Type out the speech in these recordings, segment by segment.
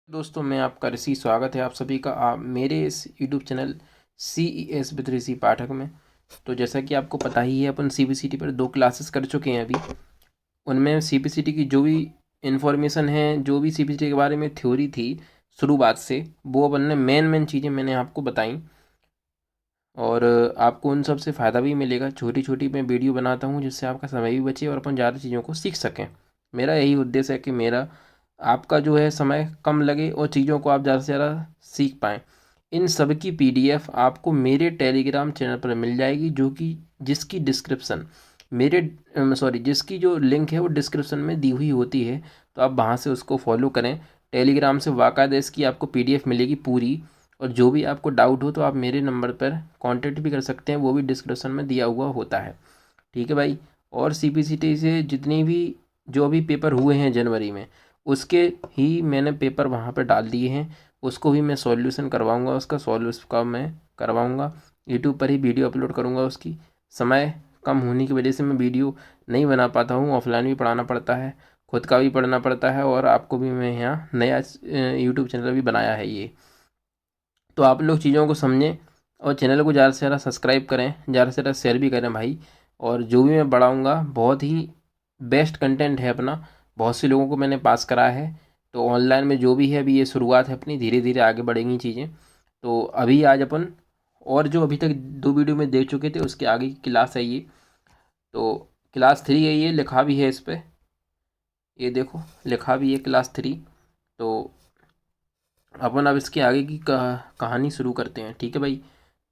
दोस्तों, मैं आपका ऋषि स्वागत है आप सभी का मेरे इस यूट्यूब चैनल CES विद ऋषि पाठक में। तो जैसा कि आपको पता ही है, अपन CBCT पर 2 क्लासेस कर चुके हैं अभी। उनमें CBCT की जो भी इन्फॉर्मेशन है, जो भी CBCT के बारे में थ्योरी थी शुरुआत से, वो अपन ने मेन चीज़ें मैंने आपको बताई। और आपको उन सब से फ़ायदा भी मिलेगा। छोटी छोटी मैं वीडियो बनाता हूँ जिससे आपका समय भी बचे और अपन ज़्यादा चीज़ों को सीख सकें। मेरा यही उद्देश्य है कि मेरा आपका जो है समय कम लगे और चीज़ों को आप ज़्यादा से ज़्यादा सीख पाएँ। इन सब की PDF आपको मेरे टेलीग्राम चैनल पर मिल जाएगी, जो कि जिसकी डिस्क्रिप्शन जिसकी जो लिंक है वो डिस्क्रिप्शन में दी हुई होती है। तो आप वहाँ से उसको फॉलो करें। टेलीग्राम से बाकायदा इसकी आपको PDF मिलेगी पूरी। और जो भी आपको डाउट हो तो आप मेरे नंबर पर कांटेक्ट भी कर सकते हैं, वो भी डिस्क्रिप्शन में दिया हुआ होता है। ठीक है भाई। और CPCT से जितनी भी जो भी पेपर हुए हैं जनवरी में, उसके ही मैंने पेपर वहाँ पर डाल दिए हैं। उसको भी मैं सॉल्यूशन करवाऊँगा, उसका सॉल्यूशन का मैं करवाऊँगा। यूट्यूब पर ही वीडियो अपलोड करूँगा उसकी। समय कम होने की वजह से मैं वीडियो नहीं बना पाता हूँ। ऑफलाइन भी पढ़ाना पड़ता है, खुद का भी पढ़ना पड़ता है, और आपको भी मैं यहाँ नया यूट्यूब चैनल भी बनाया है ये। तो आप लोग चीज़ों को समझें और चैनल को ज़्यादा से ज़्यादा सब्सक्राइब करें, ज़्यादा से ज़्यादा शेयर भी करें भाई। और जो भी मैं बढ़ाऊँगा बहुत ही बेस्ट कंटेंट है अपना। बहुत से लोगों को मैंने पास कराया है। तो ऑनलाइन में जो भी है, अभी ये शुरुआत है अपनी, धीरे धीरे आगे बढ़ेंगी चीज़ें। तो अभी आज अपन, और जो अभी तक 2 वीडियो में देख चुके थे, उसके आगे की क्लास है ये। तो क्लास 3 है, ये लिखा भी है इस पर, ये देखो लिखा भी है क्लास 3। तो अपन अब इसके आगे की कहानी शुरू करते हैं। ठीक है भाई।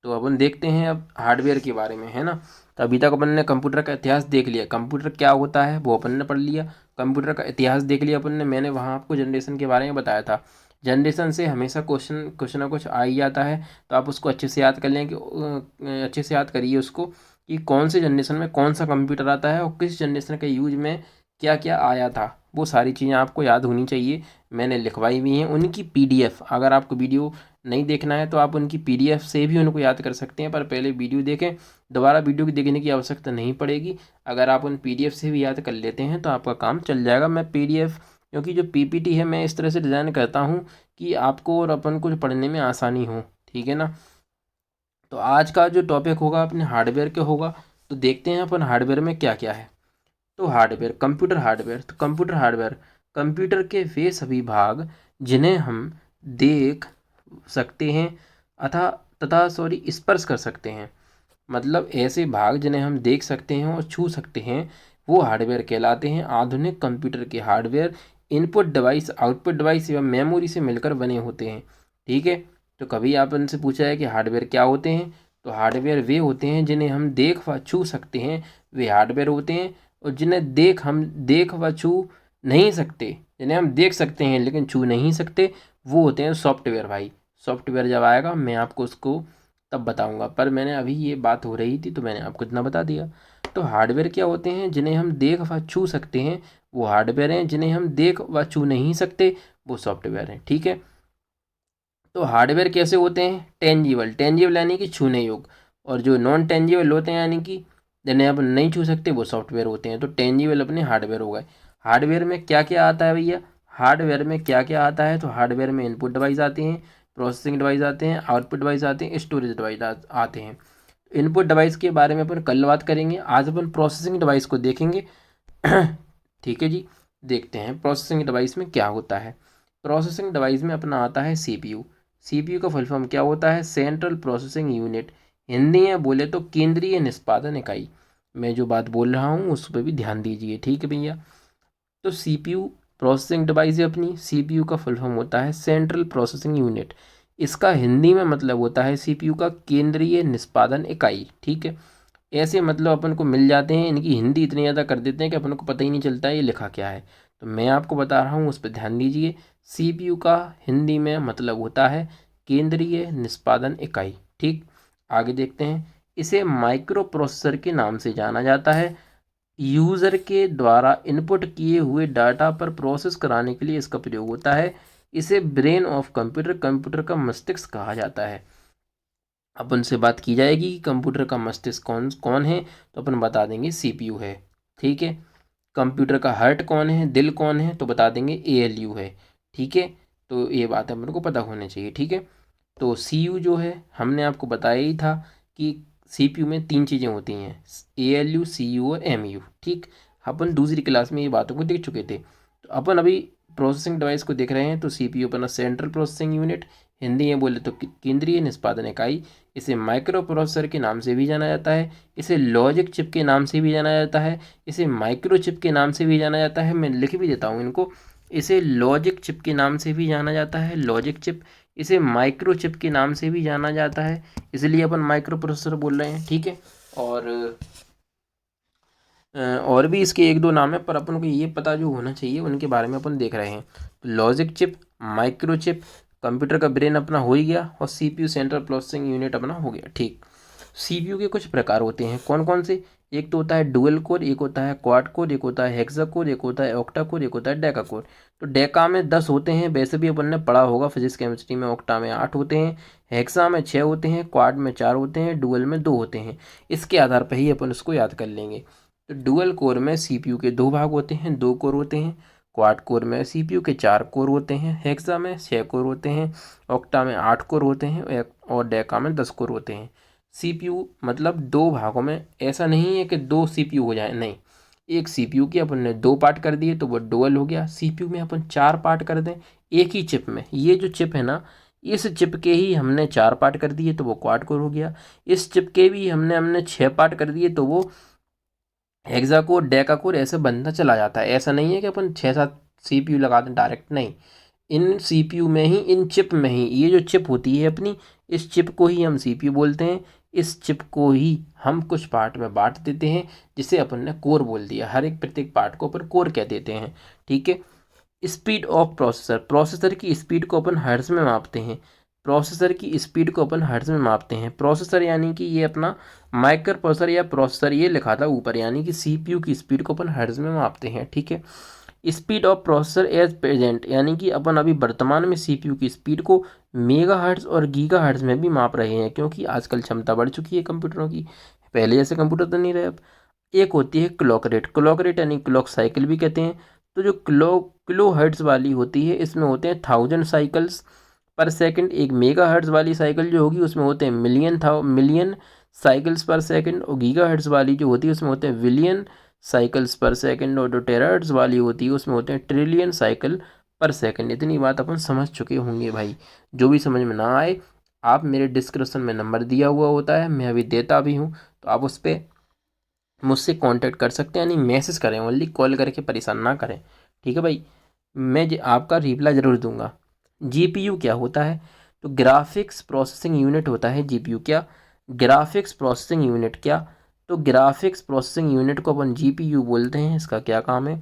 तो अपन देखते हैं अब हार्डवेयर के बारे में, है ना। तो अभी तक अपन ने कंप्यूटर का इतिहास देख लिया, कंप्यूटर क्या होता है वो अपन ने पढ़ लिया। कंप्यूटर का इतिहास देख लिया अपन ने। मैंने वहाँ आपको जनरेशन के बारे में बताया था। जनरेशन से हमेशा क्वेश्चन कुछ ना कुछ आ ही जाता है। तो आप उसको अच्छे से याद कर लें कि अच्छे से याद करिए उसको, कि कौन से जनरेशन में कौन सा कंप्यूटर आता है और किस जनरेशन के यूज में क्या क्या आया था। वो सारी चीज़ें आपको याद होनी चाहिए। मैंने लिखवाई भी हैं उनकी PDF। अगर आपको वीडियो नहीं देखना है तो आप उनकी PDF से भी उनको याद कर सकते हैं, पर पहले वीडियो देखें। दोबारा वीडियो की देखने की आवश्यकता नहीं पड़ेगी। अगर आप उन PDF से भी याद कर लेते हैं तो आपका काम चल जाएगा। मैं PDF, क्योंकि जो PPT है मैं इस तरह से डिज़ाइन करता हूँ कि आपको और अपन को पढ़ने में आसानी हो। ठीक है ना। तो आज का जो टॉपिक होगा अपने हार्डवेयर के होगा। तो देखते हैं अपन हार्डवेयर में क्या क्या है। तो हार्डवेयर, कंप्यूटर हार्डवेयर। तो कंप्यूटर हार्डवेयर, कंप्यूटर के वे सभी भाग जिन्हें हम देख सकते हैं अथा तथा स्पर्श कर सकते हैं। मतलब ऐसे भाग जिन्हें हम देख सकते हैं और छू सकते हैं, वो हार्डवेयर कहलाते हैं। आधुनिक कंप्यूटर के hardware input device, output device एवं मेमोरी से मिलकर बने होते हैं। ठीक है। तो कभी आप उनसे पूछा है कि हार्डवेयर क्या होते हैं, तो हार्डवेयर वे होते हैं जिन्हें हम देख व छू सकते हैं, वे हार्डवेयर होते हैं। और जिन्हें देख व छू नहीं सकते, जिन्हें हम देख सकते हैं लेकिन छू नहीं सकते, वो होते हैं सॉफ्टवेयर भाई। सॉफ्टवेयर जब आएगा मैं आपको उसको तब बताऊंगा, पर मैंने अभी ये बात हो रही थी तो मैंने आपको इतना बता दिया। तो हार्डवेयर क्या होते हैं, जिन्हें हम देख व छू सकते हैं वो हार्डवेयर हैं, जिन्हें हम देख व छू नहीं सकते वो सॉफ्टवेयर हैं। ठीक है। तो हार्डवेयर कैसे होते हैं, टेंजिबल, टेंजिबल यानी कि छूने योग्य, और जो नॉन टेंजिबल होते हैं यानी कि जिन्हें अपन नहीं छू सकते वो सॉफ्टवेयर होते हैं। तो टेंजिबल अपने हार्डवेयर हो गए। हार्डवेयर में क्या क्या आता है भैया, हार्डवेयर में क्या क्या आता है, तो हार्डवेयर में इनपुट डिवाइस आते हैं, प्रोसेसिंग डिवाइस आते हैं, आउटपुट डिवाइस आते हैं, स्टोरेज डिवाइस आते हैं। इनपुट डिवाइस के बारे में अपन कल बात करेंगे, आज अपन प्रोसेसिंग डिवाइस को देखेंगे। ठीक है जी। देखते हैं प्रोसेसिंग डिवाइस में क्या होता है। प्रोसेसिंग डिवाइस में अपना आता है CPU। CPU का फुल फॉर्म क्या होता है, सेंट्रल प्रोसेसिंग यूनिट। हिंदी में बोले तो केंद्रीय निष्पादन इकाई। मैं जो बात बोल रहा हूँ उस पर भी ध्यान दीजिए। ठीक है भैया। तो CPU प्रोसेसिंग डिवाइस है अपनी। CPU का फुल फॉर्म होता है सेंट्रल प्रोसेसिंग यूनिट। इसका हिंदी में मतलब होता है CPU का केंद्रीय निष्पादन इकाई। ठीक है। ऐसे मतलब अपन को मिल जाते हैं, इनकी हिंदी इतनी ज़्यादा कर देते हैं कि अपन को पता ही नहीं चलता है ये लिखा क्या है। तो मैं आपको बता रहा हूँ, उस पर ध्यान दीजिए। CPU का हिंदी में मतलब होता है केंद्रीय निष्पादन इकाई। ठीक। आगे देखते हैं। इसे माइक्रो प्रोसेसर के नाम से जाना जाता है। यूज़र के द्वारा इनपुट किए हुए डाटा पर प्रोसेस कराने के लिए इसका प्रयोग होता है। इसे ब्रेन ऑफ कंप्यूटर, कंप्यूटर का मस्तिष्क कहा जाता है। अपन से बात की जाएगी कि कंप्यूटर का मस्तिष्क कौन कौन है, तो अपन बता देंगे CPU है। ठीक है। कंप्यूटर का हार्ट कौन है, दिल कौन है, तो बता देंगे ALU है। ठीक है। तो ये बात है मेरे को पता होनी चाहिए, ठीक है। तो CPU जो है हमने आपको बताया ही था कि CPU में 3 चीज़ें होती हैं, ALU, CU और MU, ठीक। अपन दूसरी क्लास में ये बातों को देख चुके थे। तो अपन अभी प्रोसेसिंग डिवाइस को देख रहे हैं। तो CPU अपना सेंट्रल प्रोसेसिंग यूनिट, हिंदी में बोले तो केंद्रीय निष्पादन इकाई, इसे माइक्रो प्रोसेसर के नाम से भी जाना जाता है, इसे लॉजिक चिप के नाम से भी जाना जाता है, इसे माइक्रो चिप के नाम से भी जाना जाता है। मैं लिख भी देता हूँ इनको। इसे लॉजिक चिप के नाम से भी जाना जाता है, लॉजिक चिप। इसे माइक्रो चिप के नाम से भी जाना जाता है, इसलिए अपन माइक्रो प्रोसेसर बोल रहे हैं, ठीक है। और भी इसके एक दो नाम है, पर अपन को ये पता जो होना चाहिए उनके बारे में अपन देख रहे हैं। तो logic chip, micro chip, computer का ब्रेन अपना हो ही गया, और CPU सेंट्रल प्रोसेसिंग यूनिट अपना हो गया, ठीक। CPU के कुछ प्रकार होते हैं, कौन कौन से? एक तो होता है डुअल कोर, एक होता है क्वाड कोर, एक होता है हेक्सा कोर, एक होता है ऑक्टा कोर, एक होता है डेका कोर। तो डेका में 10 होते हैं, वैसे भी अपन ने पढ़ा होगा फिजिक्स केमिस्ट्री में। ऑक्टा में 8 होते हैं, हेक्सा में 6 होते हैं, क्वाड में 4 होते हैं, डुअल में 2 होते हैं। इसके आधार पर ही अपन उसको याद कर लेंगे। तो डुअल कोर में CPU के 2 भाग होते हैं, 2 कोर होते हैं। क्वाड कोर में CPU के 4 कोर होते हैं, हेक्सा में 6 कोर होते हैं, ऑक्टा में 8 कोर होते हैं, और डेका में 10 कोर होते हैं। CPU मतलब 2 भागों में, ऐसा नहीं है कि 2 CPU हो जाए, नहीं। एक CPU के अपन ने 2 पार्ट कर दिए तो वो डुअल हो गया। CPU में अपन 4 पार्ट कर दें एक ही चिप में, ये जो चिप है ना, इस चिप के ही हमने 4 पार्ट कर दिए तो वो क्वाड कोर हो गया। इस चिप के भी हमने 6 पार्ट कर दिए तो वो हेक्सा कोर, डेका कोर, ऐसे बनता चला जाता है। ऐसा नहीं है कि अपन 6-7 CPU लगा दें डायरेक्ट, नहीं। इन CPU में ही, इन चिप में ही, ये जो चिप होती है अपनी, इस चिप को ही हम CPU बोलते हैं। इस चिप को ही हम कुछ पार्ट में बांट देते हैं, जिसे अपन ने कोर बोल दिया। हर एक प्रत्येक पार्ट को अपन कोर कह देते हैं, ठीक है। स्पीड ऑफ प्रोसेसर, प्रोसेसर की स्पीड को अपन हर्ट्ज में मापते हैं। प्रोसेसर की स्पीड को अपन हर्ट्ज में मापते हैं। प्रोसेसर यानी कि ये अपना माइक्रो प्रोसेसर या प्रोसेसर, ये लिखा था ऊपर, यानी कि CPU की स्पीड को अपन हर्ट्ज में मापते हैं, ठीक है। Speed of processor as present, यानी कि अपन अभी वर्तमान में CPU की स्पीड को मेगाहर्ट्ज और गीगाहर्ट्ज में भी माप रहे हैं, क्योंकि आजकल क्षमता बढ़ चुकी है कंप्यूटरों की। पहले जैसे कंप्यूटर तो नहीं रहे अब। एक होती है क्लॉक रेट, क्लॉक रेट यानी क्लॉक साइकिल भी कहते हैं। तो जो किलो हर्ट्ज वाली होती है, इसमें होते हैं 1000 साइकिल्स पर सेकंड। एक मेगा हर्ट्ज वाली साइकिल जो होगी उसमें होते हैं मिलियन साइकिल्स पर सेकंड। और गीगा हर्ट्ज वाली जो होती है उसमें होते हैं बिलियन साइकिल्स पर सेकंड। और जो टेराहर्ट्ज वाली होती है उसमें होते हैं ट्रिलियन साइकिल पर सेकंड। इतनी बात अपन समझ चुके होंगे भाई। जो भी समझ में ना आए, आप मेरे डिस्क्रिप्शन में नंबर दिया हुआ होता है, मैं अभी देता भी हूँ, तो आप उस पर मुझसे कांटेक्ट कर सकते हैं, यानी मैसेज करें, ओनली कॉल करके परेशान ना करें, ठीक है भाई। मैं आपका रिप्लाई ज़रूर दूंगा। GPU क्या होता है? तो ग्राफिक्स प्रोसेसिंग यूनिट होता है GPU। क्या? Graphics processing unit. क्या? तो ग्राफिक्स प्रोसेसिंग यूनिट को अपन GPU बोलते हैं। इसका क्या काम है?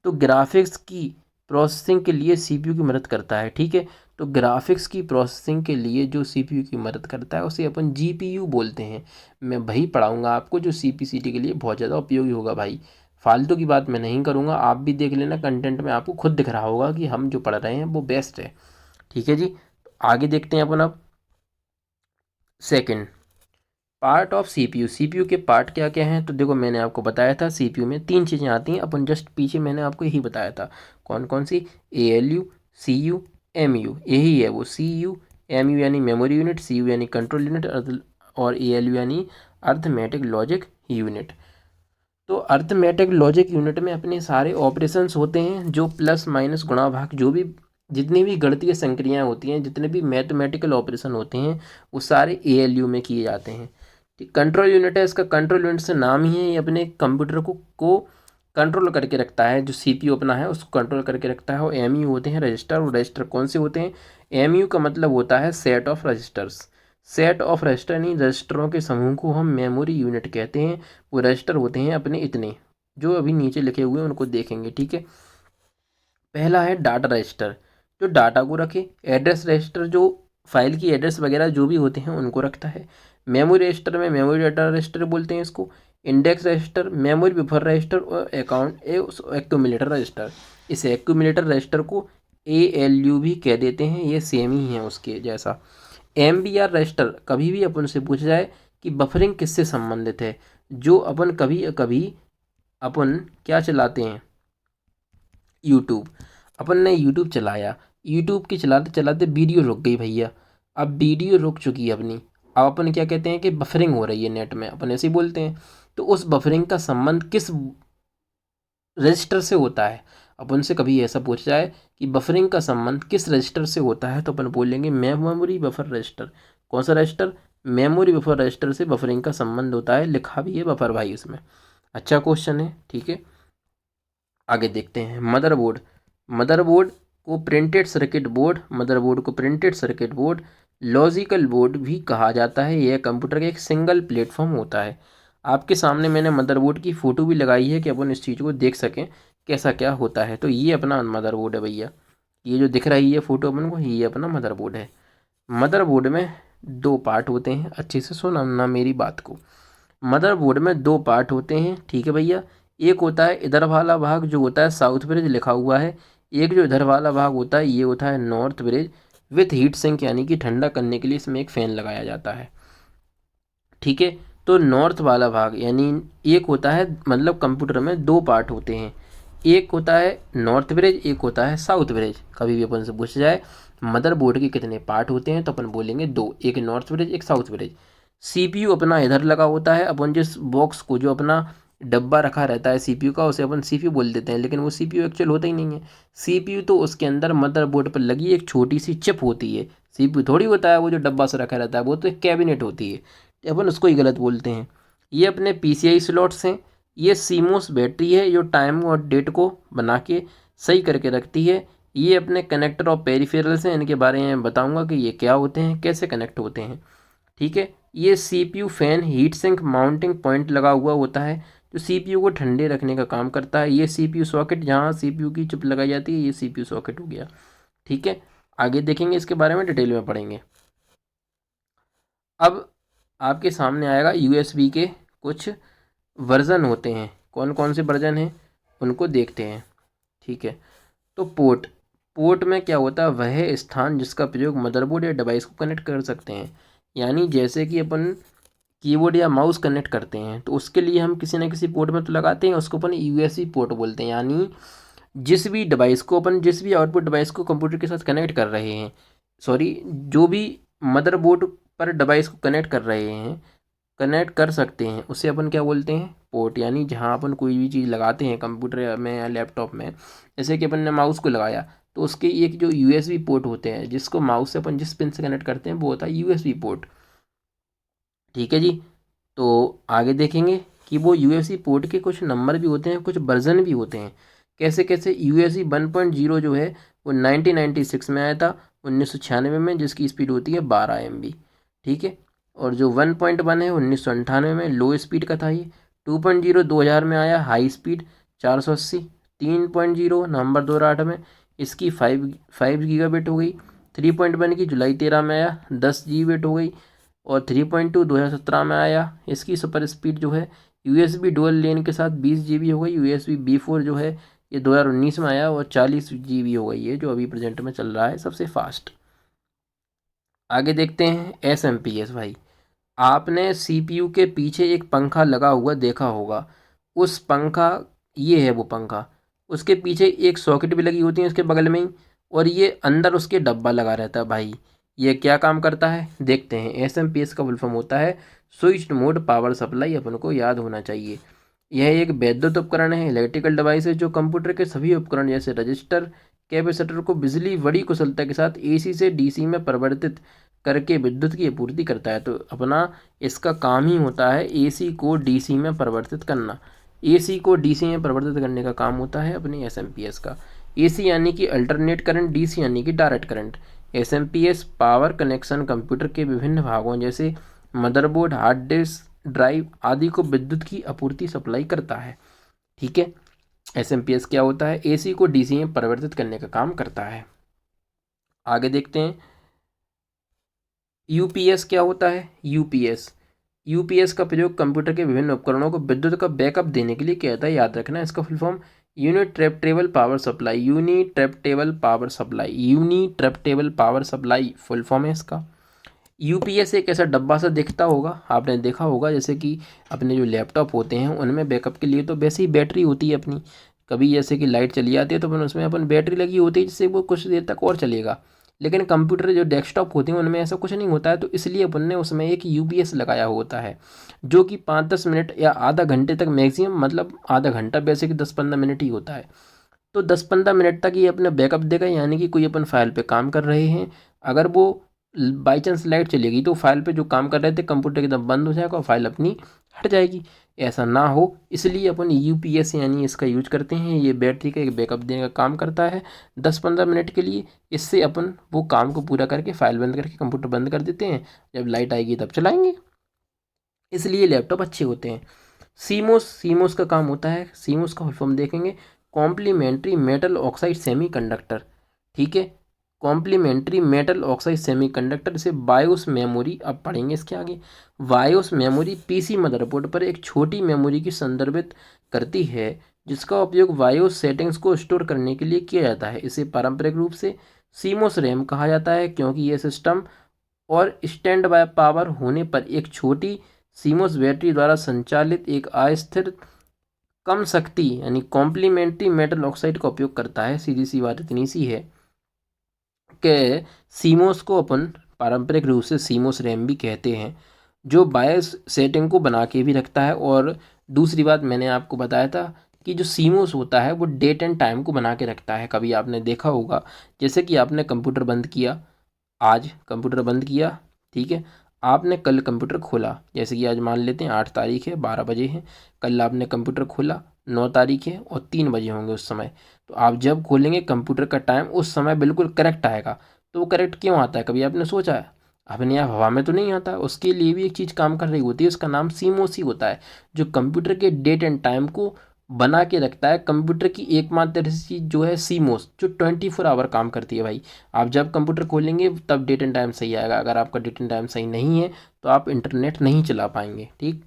तो ग्राफिक्स की प्रोसेसिंग के लिए CPU की मदद करता है, ठीक है। तो ग्राफिक्स की प्रोसेसिंग के लिए जो CPU की मदद करता है उसे अपन GPU बोलते हैं। मैं वही पढ़ाऊँगा आपको जो CPCT के लिए बहुत ज़्यादा उपयोगी होगा भाई। फालतू की बात मैं नहीं करूँगा, आप भी देख लेना, कंटेंट में आपको खुद दिख रहा होगा कि हम जो पढ़ रहे हैं वो बेस्ट है, ठीक है जी। तो आगे देखते हैं अपन अब। सेकंड पार्ट ऑफ CPU के पार्ट क्या क्या हैं? तो देखो मैंने आपको बताया था CPU में 3 चीज़ें आती हैं, अपन जस्ट पीछे मैंने आपको यही बताया था। कौन कौन सी? ALU, CU, MU, यही है वो। CU, MU यानी मेमोरी यूनिट, CU यानी कंट्रोल यूनिट, और ALU यानी अर्थमेटिक लॉजिक यूनिट। तो अर्थमेटिक लॉजिक यूनिट में अपने सारे ऑपरेशंस होते हैं, जो प्लस माइनस गुणा भाग, जो भी जितनी भी गणितीय संक्रियाएं होती हैं, जितने भी मैथमेटिकल ऑपरेशन होते हैं, वो सारे ALU में किए जाते हैं। कंट्रोल यूनिट है, इसका कंट्रोल यूनिट से नाम ही है, ये अपने कंप्यूटर को कंट्रोल करके रखता है। जो CPU अपना है उसको कंट्रोल करके रखता है। और MU होते हैं रजिस्टर। और रजिस्टर कौन से होते हैं? MU का मतलब होता है set of registers. Set of register यानी रजिस्टरों के समूह को हम मेमोरी यूनिट कहते हैं। वो रजिस्टर होते हैं अपने इतने, जो अभी नीचे लिखे हुए हैं उनको देखेंगे, ठीक है। पहला है डाटा रजिस्टर, जो डाटा को रखे। एड्रेस रजिस्टर जो फाइल की एड्रेस वगैरह जो भी होते हैं उनको रखता है। मेमोरी रजिस्टर में मेमोरी डाटा रजिस्टर बोलते हैं इसको। Index register, memory buffer register, और एक्यूमुलेटर रजिस्टर। इस एक्यूमुलेटर रजिस्टर को ALU भी कह देते हैं, ये सेम ही है उसके जैसा। MBR रजिस्टर, कभी भी अपन से पूछा जाए कि बफरिंग किससे संबंधित है, जो अपन कभी कभी अपन क्या चलाते हैं, यूट्यूब। अपन ने यूट्यूब चलाया, यूट्यूब की चलाते चलाते वीडियो रुक गई भैया। अब वीडियो रुक चुकी है अपनी, अब अपन क्या कहते हैं कि बफरिंग हो रही है नेट में, अपन ऐसे ही बोलते हैं। तो उस बफरिंग का संबंध किस रजिस्टर से होता है? अपन से कभी ऐसा पूछा जाए कि बफरिंग का संबंध किस रजिस्टर से होता है, तो अपन बोलेंगे मेमोरी बफर रजिस्टर। कौन सा रजिस्टर? मेमोरी बफर रजिस्टर से बफरिंग का संबंध होता है, लिखा भी है बफर भाई उसमें। अच्छा क्वेश्चन है, ठीक है। आगे देखते हैं मदरबोर्ड। मदरबोर्ड को प्रिंटेड सर्किट बोर्ड, मदरबोर्ड को printed circuit board, logical board भी कहा जाता है। यह कंप्यूटर का एक सिंगल प्लेटफॉर्म होता है। आपके सामने मैंने मदरबोर्ड की फ़ोटो भी लगाई है कि अपन इस चीज़ को देख सकें कैसा क्या होता है। तो ये अपना मदरबोर्ड है भैया, ये जो दिख रही है फ़ोटो अपन को, ये अपना मदरबोर्ड है। मदरबोर्ड में दो पार्ट होते हैं, अच्छे से सुनना मेरी बात को। मदरबोर्ड में दो पार्ट होते हैं, ठीक है भैया। एक होता है इधर वाला भाग जो होता है साउथ ब्रिज लिखा हुआ है, एक जो इधर वाला भाग होता है ये होता है north bridge with heat sink, यानी कि ठंडा करने के लिए इसमें एक फ़ैन लगाया जाता है, ठीक है। तो नॉर्थ वाला भाग यानी एक होता है, मतलब कंप्यूटर में दो पार्ट होते हैं, एक होता है नॉर्थ ब्रिज, एक होता है साउथ ब्रिज। कभी भी अपन से पूछ जाए मदरबोर्ड के कितने पार्ट होते हैं, तो अपन बोलेंगे दो, एक नॉर्थ ब्रिज एक साउथ ब्रिज। सीपीयू अपना इधर लगा होता है, अपन जिस बॉक्स को, जो अपना डब्बा रखा रहता है सीपीयू का, उसे अपन सीपीयू बोल देते हैं, लेकिन वो सीपीयू एक्चुअल होता ही नहीं है। सीपीयू तो उसके अंदर मदरबोर्ड पर लगी एक छोटी सी चिप होती है, सीपीयू थोड़ी होता है वो जो डब्बा से रखा रहता है, वो तो एक कैबिनेट होती है, तो अपन उसको ही गलत बोलते हैं। ये अपने पीसीआई स्लॉट्स हैं। ये सीमोस बैटरी है जो टाइम और डेट को बना के सही करके रखती है। ये अपने कनेक्टर और पेरिफेरल्स हैं, इनके बारे में बताऊंगा कि ये क्या होते हैं, कैसे कनेक्ट होते हैं, ठीक है। ये CPU fan heat sink mounting point लगा हुआ होता है जो सीपीयू को ठंडे रखने का काम करता है। ये सीपीयू सॉकेट, जहाँ सीपीयू की चिप लगाई जाती है, ये सीपीयू सॉकेट हो गया, ठीक है। आगे देखेंगे इसके बारे में, डिटेल में पढ़ेंगे। अब आपके सामने आएगा यूएसबी के कुछ वर्जन होते हैं, कौन कौन से वर्जन हैं उनको देखते हैं, ठीक है। तो पोर्ट, पोर्ट में क्या होता है, वह स्थान जिसका प्रयोग मदरबोर्ड या डिवाइस को कनेक्ट कर सकते हैं। यानी जैसे कि अपन कीबोर्ड या माउस कनेक्ट करते हैं तो उसके लिए हम किसी न किसी पोर्ट में तो लगाते हैं, उसको अपन यूएसबी पोर्ट बोलते हैं। यानी जिस भी डिवाइस को अपन, जिस भी आउटपुट डिवाइस को कंप्यूटर के साथ कनेक्ट कर रहे हैं, सॉरी, जो भी मदरबोर्ड पर डिवाइस को कनेक्ट कर रहे हैं, कनेक्ट कर सकते हैं, उसे अपन क्या बोलते हैं, पोर्ट। यानी जहाँ अपन कोई भी चीज़ लगाते हैं कंप्यूटर में या लैपटॉप में, जैसे कि अपन ने माउस को लगाया तो उसके एक जो यूएसबी पोर्ट होते हैं, जिसको माउस से अपन जिस पिन से कनेक्ट करते हैं वो होता है यूएसबी पोर्ट, ठीक है जी। तो आगे देखेंगे कि वो यूएसबी पोर्ट के कुछ नंबर भी होते हैं, कुछ वर्जन भी होते हैं। कैसे कैसे? यूएसबी 1.0 जो है वो 1996 में आया था, 1996 में, जिसकी स्पीड होती है 12 MB, ठीक है। और जो 1.1 है 1998 में, लो स्पीड का था ये। 2.0 2000 में आया, हाई स्पीड 480। 3.0 नवंबर 2008 में, इसकी 5 गीगाबिट हो गई। 3.1 की जुलाई 13 में आया, 10 GB हो गई। और 3.2 2017 में आया, इसकी सुपर स्पीड जो है यूएसबी डुअल लेन के साथ 20 GB हो गई। यूएसबी B4 जो है ये 2019 में आया और 40 GB हो गई है, जो अभी प्रेजेंट में चल रहा है सबसे फास्ट। आगे देखते हैं एसएमपीएस भाई। आपने सीपीयू के पीछे एक पंखा लगा हुआ देखा होगा, उस पंखा, ये है वो पंखा, उसके पीछे एक सॉकेट भी लगी होती है उसके बगल में ही, और ये अंदर उसके डब्बा लगा रहता है भाई। ये क्या काम करता है देखते हैं। एसएमपीएस का फुल फॉर्म होता है स्विच्ड मोड पावर सप्लाई, अपन को याद होना चाहिए। यह एक वैद्युत उपकरण है, इलेक्ट्रिकल डिवाइस है जो कंप्यूटर के सभी उपकरण जैसे रजिस्टर, कैपेसिटर को बिजली बड़ी कुशलता के साथ एसी से डीसी में परिवर्तित करके विद्युत की आपूर्ति करता है। तो अपना इसका काम ही होता है एसी को डीसी में परिवर्तित करना। एसी को डीसी में परिवर्तित करने का काम होता है अपने एसएमपीएस का। एसी यानी कि अल्टरनेट करंट, डीसी यानी कि direct current. SMPS power connection computer के विभिन्न भागों जैसे मदरबोर्ड, हार्ड डिस्क, ड्राइव आदि को विद्युत की आपूर्ति सप्लाई करता है, ठीक है। एसएमपीएस क्या होता है? एसी को डीसी में परिवर्तित करने का काम करता है। आगे देखते हैं यूपीएस क्या होता है। यूपीएस, यूपीएस का प्रयोग कंप्यूटर के विभिन्न उपकरणों को विद्युत का बैकअप देने के लिए किया जाता है, याद रखना। इसका full form uninterruptible power supply, uninterruptible power supply, uninterruptible power supply full form है इसका। यूपीएस एक ऐसा डब्बा सा दिखता होगा, आपने देखा होगा, जैसे कि अपने जो लैपटॉप होते हैं उनमें बैकअप के लिए तो वैसे ही बैटरी होती है अपनी, कभी जैसे कि लाइट चली जाती है तो अपन उसमें अपन बैटरी लगी होती है जिससे वो कुछ देर तक और चलेगा। लेकिन कंप्यूटर जो डेस्कटॉप होते हैं उनमें ऐसा कुछ नहीं होता है, तो इसलिए अपन ने उसमें एक यूपीएस लगाया होता है जो कि 5-10 मिनट या आधा घंटे तक मैक्सिमम, मतलब आधा घंटा वैसे कि 10-15 मिनट ही होता है, तो 10-15 मिनट तक ये अपने बैकअप देगा। यानी कि कोई अपन फाइल पे काम कर रहे हैं, अगर वो बाई चांस लाइट चलेगी तो फाइल पे जो काम कर रहे थे कंप्यूटर एकदम बंद हो जाएगा और फाइल अपनी हट जाएगी। ऐसा ना हो इसलिए अपन यूपीएस यानी इसका यूज करते हैं। ये बैटरी का एक बैकअप देने का काम करता है 10-15 मिनट के लिए। इससे अपन वो काम को पूरा करके फाइल बंद करके कंप्यूटर बंद कर देते हैं, जब लाइट आएगी तब चलाएंगे। इसलिए लैपटॉप अच्छे होते हैं। सीमोस, सीमोस का काम होता है, सीमोस का फुल फॉर्म देखेंगे, कॉम्प्लीमेंट्री मेटल ऑक्साइड सेमीकंडक्टर। ठीक है, कॉम्प्लीमेंट्री मेटल ऑक्साइड सेमीकंडक्टर, इसे बायोस मेमोरी, अब पढ़ेंगे इसके आगे। बायोस मेमोरी पीसी मदरबोर्ड पर एक छोटी मेमोरी की संदर्भित करती है जिसका उपयोग बायोस सेटिंग्स को स्टोर करने के लिए किया जाता है। इसे पारंपरिक रूप से सीमोस रैम कहा जाता है क्योंकि यह सिस्टम और स्टैंड बाय पावर होने पर एक छोटी सीमोस बैटरी द्वारा संचालित एक अस्थिर कम शक्ति यानी कॉम्प्लीमेंट्री मेटल ऑक्साइड का उपयोग करता है। सीधी सी बात इतनी सी है कि सीमोस को अपन पारंपरिक रूप से सीमोस रैम भी कहते हैं, जो बायस सेटिंग को बना के भी रखता है। और दूसरी बात मैंने आपको बताया था कि जो सीमोस होता है वो डेट एंड टाइम को बना के रखता है। कभी आपने देखा होगा, जैसे कि आपने कंप्यूटर बंद किया, आज कंप्यूटर बंद किया, ठीक है, आपने कल कंप्यूटर खोला, जैसे कि आज मान लेते हैं 8 तारीख है, 12 बजे है, कल आपने कंप्यूटर खोला 9 तारीख है और 3 बजे होंगे उस समय, तो आप जब खोलेंगे कंप्यूटर का टाइम उस समय बिल्कुल करेक्ट आएगा। तो वो करेक्ट क्यों आता है, कभी आपने सोचा है? अपने आप हवा में तो नहीं आता, उसके लिए भी एक चीज़ काम कर रही होती है, उसका नाम सीमोसी होता है, जो कंप्यूटर के डेट एंड टाइम को बना के रखता है। कंप्यूटर की एकमात्र ऐसी चीज़ जो है सीमोस, जो 24 आवर काम करती है भाई। आप जब कंप्यूटर खोलेंगे तब डेट एंड टाइम सही आएगा, अगर आपका डेट एंड टाइम सही नहीं है तो आप इंटरनेट नहीं चला पाएंगे। ठीक,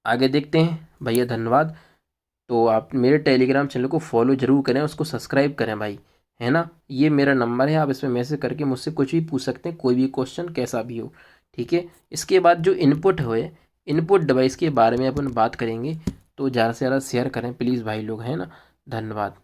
आगे देखते हैं भैया, धन्यवाद। तो आप मेरे टेलीग्राम चैनल को फॉलो जरूर करें, उसको सब्सक्राइब करें भाई, है ना। ये मेरा नंबर है, आप इसमें मैसेज करके मुझसे कुछ भी पूछ सकते हैं, कोई भी क्वेश्चन कैसा भी हो। ठीक है, इसके बाद जो इनपुट हुए, इनपुट डिवाइस के बारे में अपन बात करेंगे, तो ज़्यादा से ज़्यादा शेयर करें प्लीज़ भाई लोग, है ना। धन्यवाद।